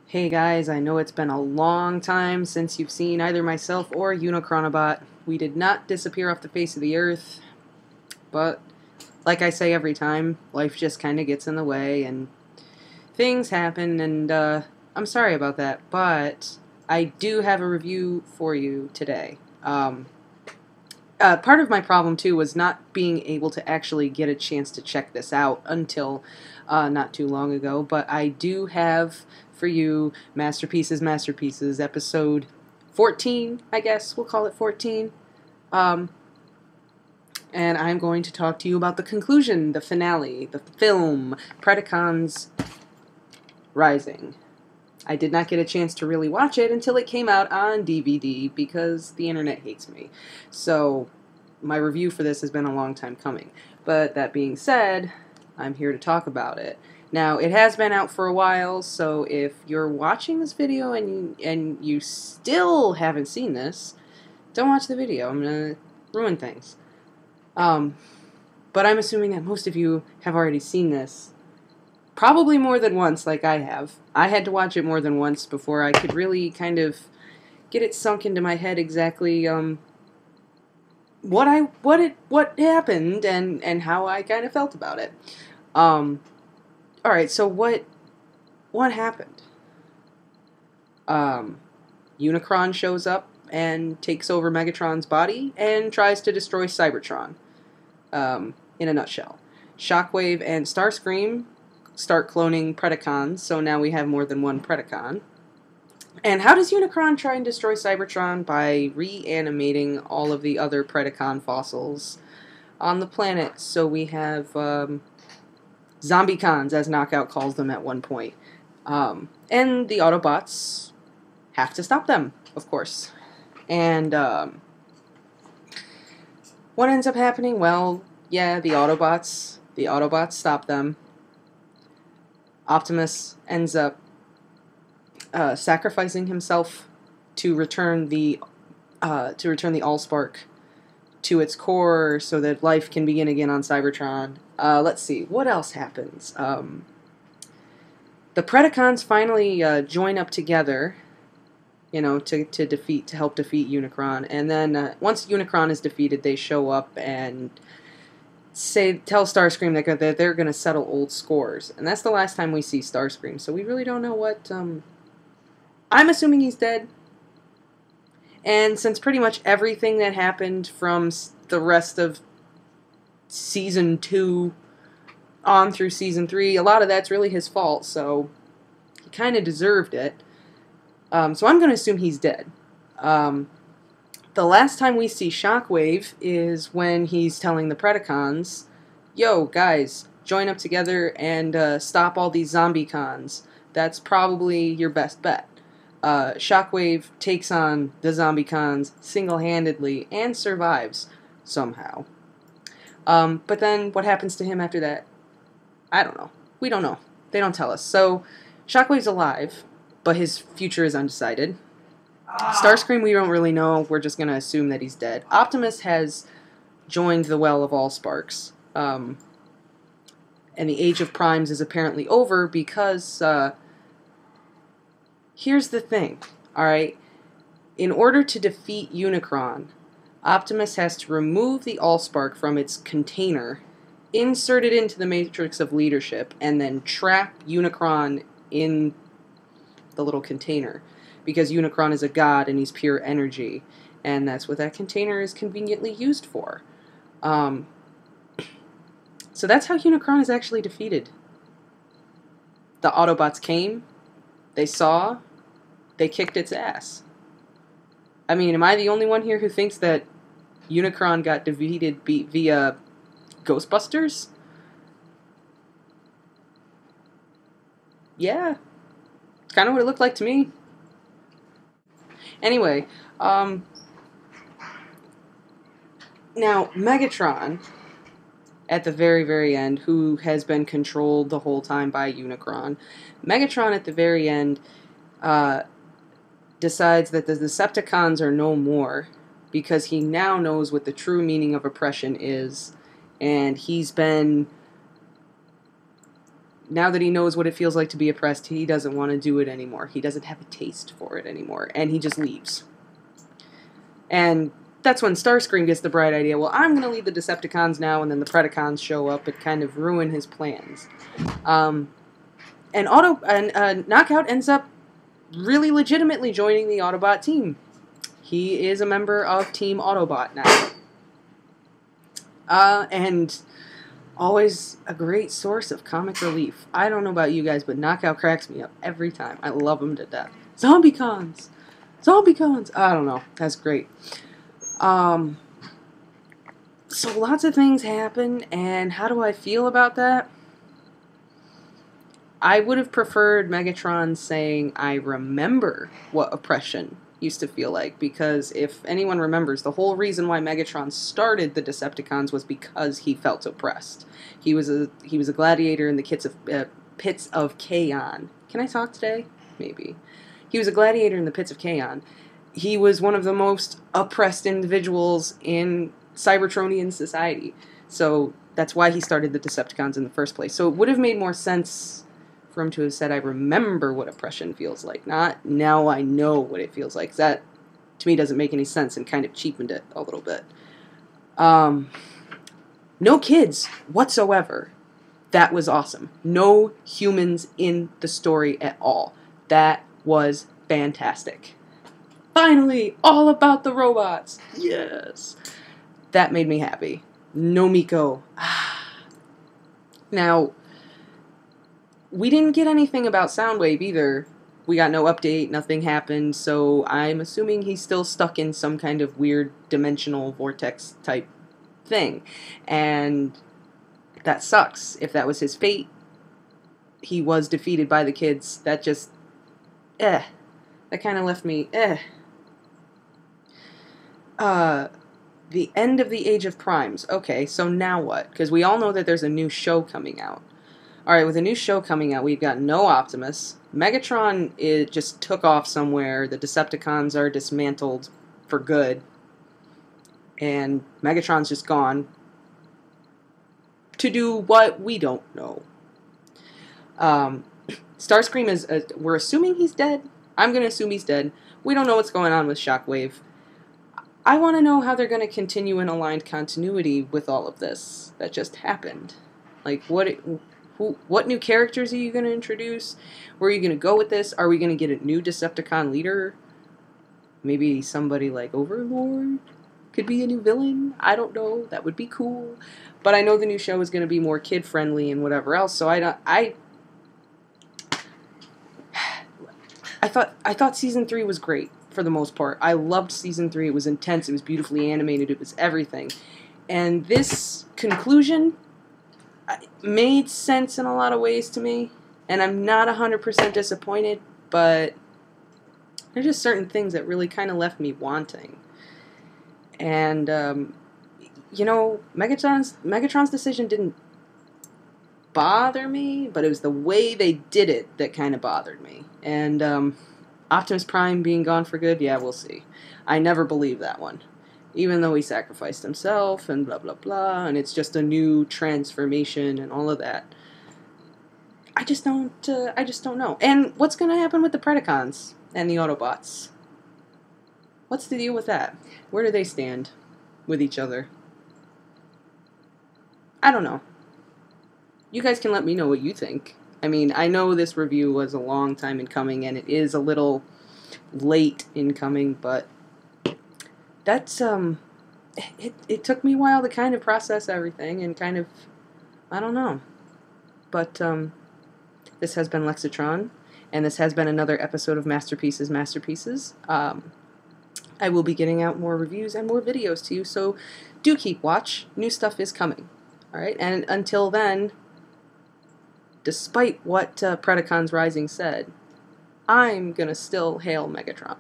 Hey guys, I know it's been a long time since you've seen either myself or Unicronobot. We did not disappear off the face of the earth, but like I say every time, life just kind of gets in the way and things happen, and I'm sorry about that, but I do have a review for you today. Part of my problem too was not being able to actually get a chance to check this out until not too long ago, but I do have for you Masterpieces, episode 14, I guess we'll call it 14. Um, and I'm going to talk to you about the conclusion, the finale, the film, Predacons Rising. I did not get a chance to really watch it until it came out on DVD because the internet hates me. So my review for this has been a long time coming. But that being said, I'm here to talk about it. Now, it has been out for a while, so if you're watching this video and you still haven't seen this, don't watch the video. I'm going to ruin things. But I'm assuming that most of you have already seen this. Probably more than once, like I have. I had to watch it more than once before I could really kind of get it sunk into my head exactly what happened and how I kind of felt about it. All right, so what happened? Unicron shows up and takes over Megatron's body and tries to destroy Cybertron. In a nutshell, Shockwave and Starscream start cloning Predacons, so now we have more than one Predacon. And how does Unicron try and destroy Cybertron? By reanimating all of the other Predacon fossils on the planet. So we have Zombicons, as Knockout calls them at one point. And the Autobots have to stop them, of course. And what ends up happening? Well, yeah, the Autobots stop them. Optimus ends up sacrificing himself to return the Allspark to its core, so that life can begin again on Cybertron. Let's see, what else happens? The Predacons finally join up together, you know, to help defeat Unicron, and then once Unicron is defeated, they show up and tell Starscream that they're going to settle old scores. And that's the last time we see Starscream, so we really don't know what... I'm assuming he's dead. And since pretty much everything that happened from the rest of Season 2 on through Season 3, a lot of that's really his fault, so he kind of deserved it. So I'm going to assume he's dead. The last time we see Shockwave is when he's telling the Predacons, yo, guys, join up together and stop all these Zombicons. That's probably your best bet. Shockwave takes on the Zombicons single-handedly and survives somehow. But then what happens to him after that? I don't know. We don't know. They don't tell us. So Shockwave's alive, but his future is undecided. Starscream, we don't really know. We're just going to assume that he's dead. Optimus has joined the Well of Allsparks. And the Age of Primes is apparently over because, here's the thing, alright? In order to defeat Unicron, Optimus has to remove the Allspark from its container, insert it into the Matrix of Leadership, and then trap Unicron in the little container. Because Unicron is a god and he's pure energy, and that's what that container is conveniently used for. So that's how Unicron is actually defeated. The Autobots came, they saw, they kicked its ass. I mean, am I the only one here who thinks that Unicron got defeated via Ghostbusters? Yeah, it's kind of what it looked like to me. Anyway, now Megatron, at the very, very end, who has been controlled the whole time by Unicron, Megatron at the very end decides that the Decepticons are no more because he now knows what the true meaning of oppression is, and he's been now that he knows what it feels like to be oppressed, he doesn't want to do it anymore. He doesn't have a taste for it anymore, and he just leaves. And that's when Starscream gets the bright idea, well, I'm going to lead the Decepticons now, and then the Predacons show up and kind of ruin his plans. And Knockout ends up really legitimately joining the Autobot team. He is a member of Team Autobot now. And always a great source of comic relief. I don't know about you guys, but Knockout cracks me up every time. I love him to death. Zombie-cons! Zombie-cons! I don't know. That's great. So lots of things happen, and how do I feel about that? I would have preferred Megatron saying, I remember what oppression used to feel like, because if anyone remembers, the whole reason why Megatron started the Decepticons was because he felt oppressed. He was a gladiator in the pits of Kaon. Can I talk today? Maybe. He was a gladiator in the pits of Kaon. He was one of the most oppressed individuals in Cybertronian society. So that's why he started the Decepticons in the first place. So it would have made more sense for him to have said, I remember what oppression feels like, not now I know what it feels like. That, to me, doesn't make any sense and kind of cheapened it a little bit. No kids whatsoever. That was awesome. No humans in the story at all. That was fantastic. Finally, all about the robots. Yes. That made me happy. No Miko. Now, we didn't get anything about Soundwave either. We got no update, nothing happened, so I'm assuming he's still stuck in some kind of weird dimensional vortex type thing. And that sucks. If that was his fate, he was defeated by the kids. That just, that kind of left me, the end of the Age of Primes. Okay, so now what? Because we all know that there's a new show coming out. Alright, with a new show coming out, we've got no Optimus. Megatron just took off somewhere. The Decepticons are dismantled for good. And Megatron's just gone. To do what? We don't know. Starscream is, we're assuming he's dead. I'm going to assume he's dead. We don't know what's going on with Shockwave. I want to know how they're going to continue in aligned continuity with all of this that just happened. Like, what new characters are you going to introduce? Where are you going to go with this? Are we going to get a new Decepticon leader? Maybe somebody like Overlord could be a new villain? I don't know. That would be cool. But I know the new show is going to be more kid-friendly and whatever else, so I thought Season 3 was great, for the most part. I loved Season 3. It was intense. It was beautifully animated. It was everything. And this conclusion made sense in a lot of ways to me. And I'm not 100% disappointed, but there's just certain things that really kind of left me wanting. And, you know, Megatron's decision didn't bother me, but it was the way they did it that kind of bothered me. And Optimus Prime being gone for good, yeah, we'll see. I never believed that one. Even though he sacrificed himself and blah, blah, blah, and it's just a new transformation and all of that. I just don't know. And what's going to happen with the Predacons and the Autobots? What's the deal with that? Where do they stand with each other? I don't know. You guys can let me know what you think. I mean, I know this review was a long time in coming, and it is a little late in coming, but that's, it took me a while to kind of process everything, and kind of, I don't know. But, this has been Lexitron, and this has been another episode of Masterpieces. I will be getting out more reviews and more videos to you, so do keep watch. New stuff is coming. Alright, and until then, despite what Predacons Rising said, I'm gonna still hail Megatron.